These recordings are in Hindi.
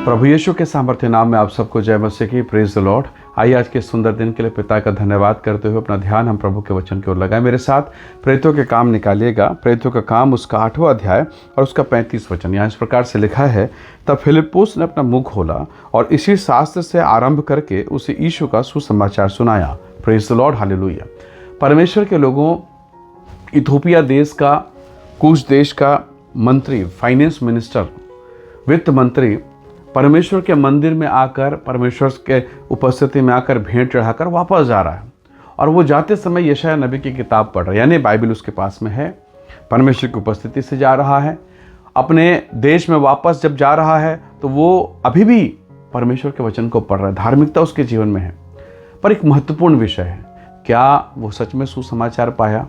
प्रभु यीशु के सामर्थ्य नाम में आप सबको जय मसीह की। Praise the Lord. आइए आज के सुंदर दिन के लिए पिता का धन्यवाद करते हुए अपना ध्यान हम प्रभु के वचन की ओर लगाएं। मेरे साथ प्रेरितों के काम निकालिएगा। प्रेरितों का काम उसका 8वां अध्याय और उसका 35 वचन। यहाँ इस प्रकार से लिखा है, तब फिलिप्पुस ने अपना मुंह खोला और इसी शास्त्र से आरंभ करके उसे यीशु का सुसमाचार सुनाया। Praise the Lord, hallelujah. परमेश्वर के लोगों, इथोपिया देश का, कूश देश का मंत्री, फाइनेंस मिनिस्टर, वित्त मंत्री परमेश्वर के मंदिर में आकर, परमेश्वर के उपस्थिति में आकर भेंट चढ़ाकर वापस जा रहा है। और वो जाते समय यशायाह नबी की किताब पढ़ रहा है, यानी बाइबल उसके पास में है। परमेश्वर की उपस्थिति से जा रहा है। अपने देश में वापस जब जा रहा है तो वो अभी भी परमेश्वर के वचन को पढ़ रहा है। धार्मिकता उसके जीवन में है। पर एक महत्वपूर्ण विषय है, क्या वो सच में सुसमाचार पाया?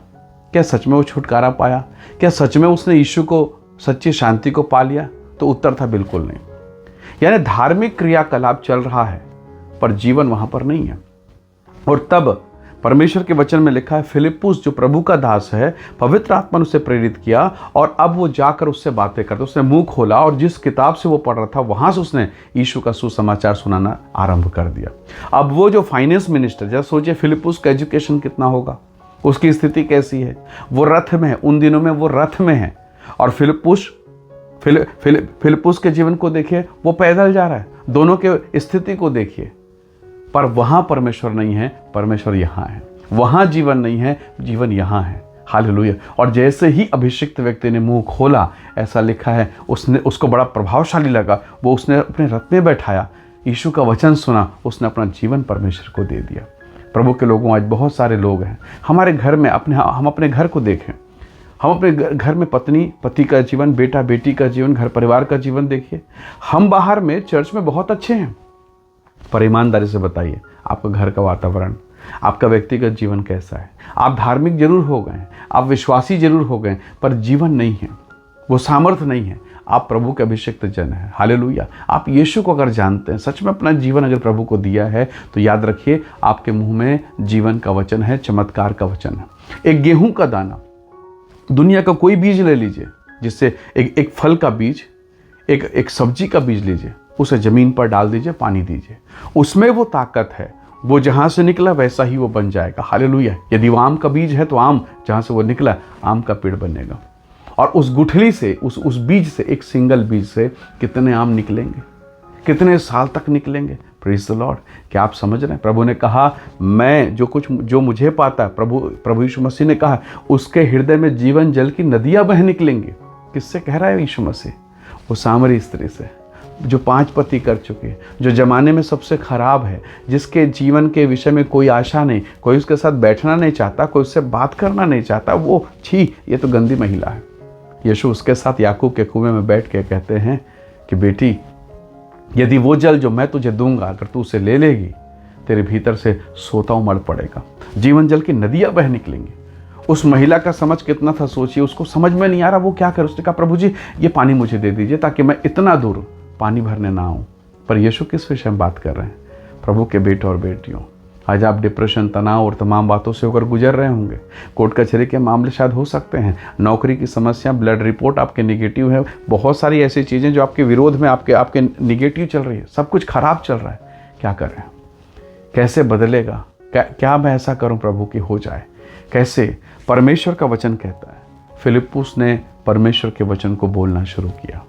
क्या सच में वो छुटकारा पाया? क्या सच में उसने यीशु को, सच्ची शांति को पा लिया? तो उत्तर था बिल्कुल नहीं। यानी धार्मिक क्रियाकलाप चल रहा है पर जीवन वहां पर नहीं है। और तब परमेश्वर के वचन में लिखा है, फिलिप्पुस जो प्रभु का दास है, पवित्र आत्मा ने उसे प्रेरित किया और अब वो जाकर उससे बातें करता। उसने मुंह खोला और जिस किताब से वो पढ़ रहा था वहां से उसने यीशु का सुसमाचार सुनाना आरंभ कर दिया। अब वो जो फाइनेंस मिनिस्टर, जरा सोचिए फिलिप्पुस का एजुकेशन कितना होगा, उसकी स्थिति कैसी है। वो रथ में है, उन दिनों में वो रथ में है। और फिलिप्पुस के जीवन को देखिए, वो पैदल जा रहा है। दोनों के स्थिति को देखिए। पर वहां परमेश्वर नहीं है, परमेश्वर यहां है। वहां जीवन नहीं है, जीवन यहां है। हालेलुया। और जैसे ही अभिषिक्त व्यक्ति ने मुंह खोला, ऐसा लिखा है, उसको बड़ा प्रभावशाली लगा। वो उसने अपने रथ में बैठाया, यीशु का वचन सुना, उसने अपना जीवन परमेश्वर को दे दिया। प्रभु के लोगों, आज बहुत सारे लोग हैं हमारे घर में। हम अपने घर को देखें। हम अपने घर में पत्नी पति का जीवन, बेटा बेटी का जीवन, घर परिवार का जीवन देखिए। हम बाहर में चर्च में बहुत अच्छे हैं, पर ईमानदारी से बताइए, आपका घर का वातावरण, आपका व्यक्तिगत जीवन कैसा है? आप धार्मिक जरूर हो गए, आप विश्वासी जरूर हो गए, पर जीवन नहीं है, वो सामर्थ्य नहीं है। आप प्रभु के अभिषिक्त जन हैं। हालेलुया। आप यीशु को अगर जानते हैं, सच में अपना जीवन अगर प्रभु को दिया है, तो याद रखिए, आपके मुंह में जीवन का वचन है, चमत्कार का वचन है। एक गेहूं का दाना, दुनिया का कोई बीज ले लीजिए, जिससे एक फल का बीज, एक सब्जी का बीज लीजिए, उसे जमीन पर डाल दीजिए, पानी दीजिए, उसमें वो ताकत है। वो जहां से निकला वैसा ही वो बन जाएगा। हालेलुया। यदि वो आम का बीज है तो आम, जहां से वो निकला, आम का पेड़ बनेगा। और उस गुठली से, उस बीज से, एक सिंगल बीज से कितने आम निकलेंगे, कितने साल तक निकलेंगे। Praise the Lord. क्या आप समझ रहे हैं? प्रभु ने कहा, मैं जो मुझे पाता है, प्रभु यीशु मसीह ने कहा, उसके हृदय में जीवन जल की नदियां बह निकलेंगी। किससे कह रहा है यीशु मसीह? वो सामरी स्त्री से, जो 5 पति कर चुकी है, जो जमाने में सबसे खराब है, जिसके जीवन के विषय में कोई आशा नहीं, कोई उसके साथ बैठना नहीं चाहता, कोई उससे बात करना नहीं चाहता। वो छी, ये तो गंदी महिला है। यीशु उसके साथ याकूब के कुएं में बैठ के कहते हैं कि बेटी, यदि वो जल जो मैं तुझे दूंगा, अगर तू उसे ले लेगी, तेरे भीतर से सोता उमड़ पड़ेगा, जीवन जल की नदियां बह निकलेंगी। उस महिला का समझ कितना था, सोचिए। उसको समझ में नहीं आ रहा वो क्या करे। उसने कहा, प्रभु जी, ये पानी मुझे दे दीजिए ताकि मैं इतना दूर पानी भरने ना आऊं। पर यीशु किस विषय में बात कर रहे हैं? प्रभु के बेटे और बेटियों, आज आप डिप्रेशन, तनाव और तमाम बातों से होकर गुजर रहे होंगे। कोर्ट कचहरी के मामले शायद हो सकते हैं, नौकरी की समस्या, ब्लड रिपोर्ट आपके निगेटिव है, बहुत सारी ऐसी चीज़ें जो आपके विरोध में, आपके निगेटिव चल रही है, सब कुछ खराब चल रहा है। क्या करें? कैसे बदलेगा? क्या मैं ऐसा करूं प्रभु की हो जाए? कैसे? परमेश्वर का वचन कहता है, फिलिप्पुस ने परमेश्वर के वचन को बोलना शुरू किया।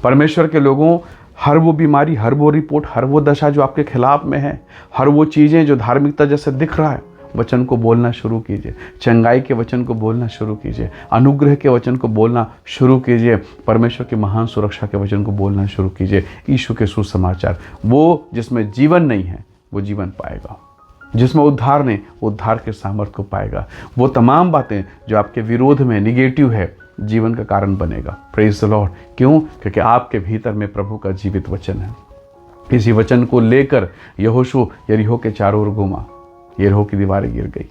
परमेश्वर के लोगों, हर वो बीमारी, हर वो रिपोर्ट, हर वो दशा जो आपके खिलाफ में है, हर वो चीज़ें जो धार्मिकता जैसे दिख रहा है, वचन को बोलना शुरू कीजिए। चंगाई के वचन को बोलना शुरू कीजिए। अनुग्रह के वचन को बोलना शुरू कीजिए। परमेश्वर की महान सुरक्षा के वचन को बोलना शुरू कीजिए। यीशु के सुसमाचार, वो जिसमें जीवन नहीं है वो जीवन पाएगा, जिसमें उद्धार नहीं, उद्धार के सामर्थ्य को पाएगा। वो तमाम बातें जो आपके विरोध में निगेटिव है, जीवन का कारण बनेगा। Praise the Lord. क्यों? क्योंकि आपके भीतर में प्रभु का जीवित वचन है। इसी वचन को लेकर यहोशू यरीहो के चारों ओर घूमा, यरीहो की दीवारें गिर गई।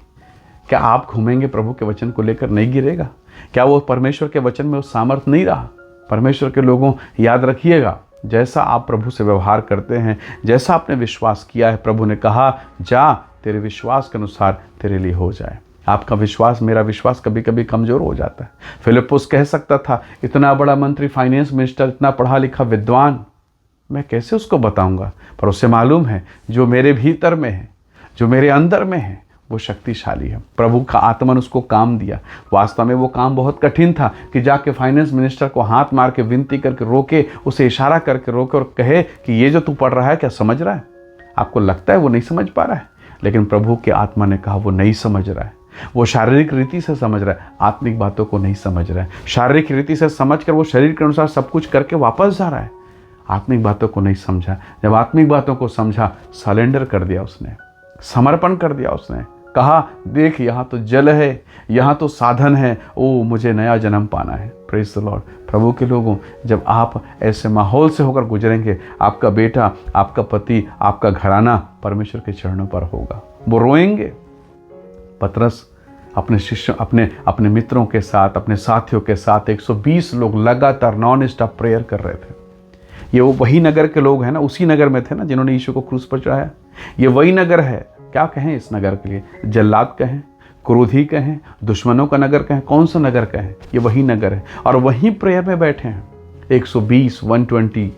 क्या आप घूमेंगे प्रभु के वचन को लेकर? नहीं गिरेगा? क्या वो परमेश्वर के वचन में वो सामर्थ नहीं रहा? परमेश्वर के लोगों, याद रखिएगा, जैसा आप प्रभु से व्यवहार करते हैं, जैसा आपने विश्वास किया है, प्रभु ने कहा, जा, तेरे विश्वास के अनुसार तेरे लिए हो जाए। आपका विश्वास, मेरा विश्वास कभी कभी कमज़ोर हो जाता है। फिलिप्पुस कह सकता था, इतना बड़ा मंत्री, फाइनेंस मिनिस्टर, इतना पढ़ा लिखा विद्वान, मैं कैसे उसको बताऊंगा? पर उसे मालूम है जो मेरे भीतर में है, जो मेरे अंदर में है, वो शक्तिशाली है। प्रभु का आत्मा ने उसको काम दिया। वास्तव में वो काम बहुत कठिन था कि जाके फाइनेंस मिनिस्टर को हाथ मार के विनती करके रोके, उसे इशारा करके रोके और कहे कि ये जो तू पढ़ रहा है क्या समझ रहा है? आपको लगता है वो नहीं समझ पा रहा है, लेकिन प्रभु के आत्मा ने कहा वो नहीं समझ रहा है। वो शारीरिक रीति से समझ रहा है, आत्मिक बातों को नहीं समझ रहा है। शारीरिक रीति से समझकर वो शरीर के अनुसार सब कुछ करके वापस जा रहा है, आत्मिक बातों को नहीं समझा। जब आत्मिक बातों को समझा, सरेंडर कर दिया उसने, समर्पण कर दिया उसने। कहा देख यहाँ तो जल है, यहाँ तो साधन है, ओ मुझे नया जन्म पाना है। Praise the Lord. प्रभु के लोगों, जब आप ऐसे माहौल से होकर गुजरेंगे, आपका बेटा, आपका पति, आपका घराना परमेश्वर के चरणों पर होगा। वो रोएंगे। पतरस अपने शिष्यों, अपने मित्रों के साथ, अपने साथियों के साथ 120 लोग लगातार नॉन स्टॉप प्रेयर कर रहे थे। ये वो वही नगर के लोग हैं ना, उसी नगर में थे ना जिन्होंने यीशु को क्रूस पर चढ़ाया। ये वही नगर है। क्या कहें इस नगर के लिए? जल्लाद कहें, क्रोधी कहें, दुश्मनों का नगर कहें, कौन सा नगर कहें? ये वही नगर है। और वहीं प्रेयर में बैठे हैं 120, 120।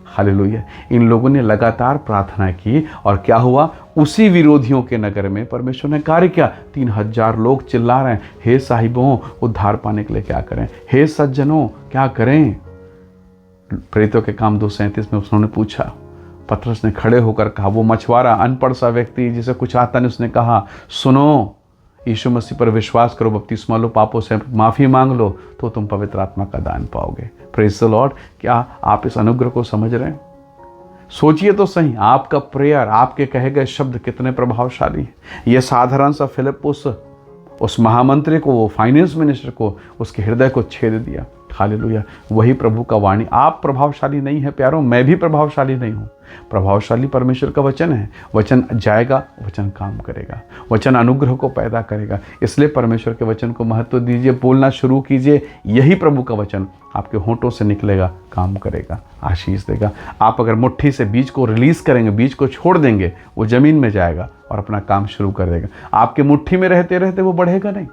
हालेलुया। इन लोगों ने लगातार प्रार्थना की और क्या हुआ? उसी विरोधियों के नगर में परमेश्वर ने कार्य किया। 3000 लोग चिल्ला रहे हैं, हे साहिबों उद्धार पाने के लिए क्या करें? हे सज्जनों क्या करें? प्रेरितों के काम 2:37 में उन्होंने पूछा। पतरस ने खड़े होकर कहा, वो मछुआरा अनपढ़ सा व्यक्ति जिसे कुछ आता नहीं, उसने कहा सुनो, यीशु मसीह पर विश्वास करो, बपतिस्मा लो, पापों से माफ़ी मांग लो, तो तुम पवित्र आत्मा का दान पाओगे। Praise the Lord. क्या आप इस अनुग्रह को समझ रहे हैं? सोचिए तो सही, आपका प्रेयर, आपके कहे गए शब्द कितने प्रभावशाली हैं। यह साधारण सा फिलिप्पुस उस महामंत्री को, वो फाइनेंस मिनिस्टर को, उसके हृदय को छेद दिया। हालेलुया। वही प्रभु का वाणी। आप प्रभावशाली नहीं है प्यारों, मैं भी प्रभावशाली नहीं हूँ। प्रभावशाली परमेश्वर का वचन है। वचन जाएगा, वचन काम करेगा, वचन अनुग्रह को पैदा करेगा। इसलिए परमेश्वर के वचन को महत्व दीजिए, बोलना शुरू कीजिए। यही प्रभु का वचन आपके होंठों से निकलेगा, काम करेगा, आशीष देगा। आप अगर मुट्ठी से बीज को रिलीज करेंगे, बीज को छोड़ देंगे, वो जमीन में जाएगा और अपना काम शुरू कर देगा। आपके मुट्ठी में रहते रहते वो बढ़ेगा नहीं,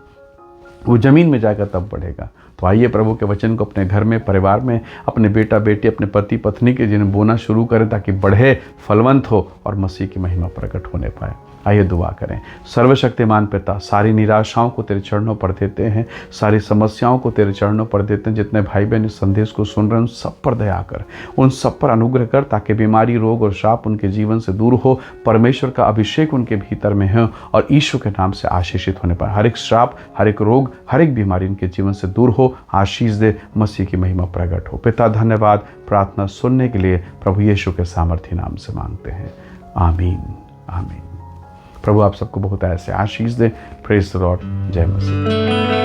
वो जमीन में जाएगा तब बढ़ेगा। तो आइए प्रभु के वचन को अपने घर में, परिवार में, अपने बेटा बेटी, अपने पति पत्नी के जिन्हें बोना शुरू करें, ताकि बढ़े, फलवंत हो और मसीह की महिमा प्रकट होने पाए। आइए दुआ करें। सर्वशक्तिमान पिता, सारी निराशाओं को तेरे चरणों पर देते हैं, सारी समस्याओं को तेरे चरणों पर देते हैं। जितने भाई बहन इस संदेश को सुन रहे हैं, उन सब पर दया कर, उन सब पर अनुग्रह कर, ताकि बीमारी, रोग और शाप उनके जीवन से दूर हो। परमेश्वर का अभिषेक उनके भीतर में हो और यीशु के नाम से आशीषित होने पाए। हर एक श्राप, हर एक रोग, हर एक बीमारी उनके जीवन से दूर हो। आशीष दे, मसीह की महिमा प्रकट हो। पिता धन्यवाद, प्रार्थना सुनने के लिए प्रभु यीशु के सामर्थ्य नाम से मांगते हैं। आमीन, आमीन। प्रभु आप सबको बहुत ऐसे आशीष दे। Praise the Lord. जय मसीह।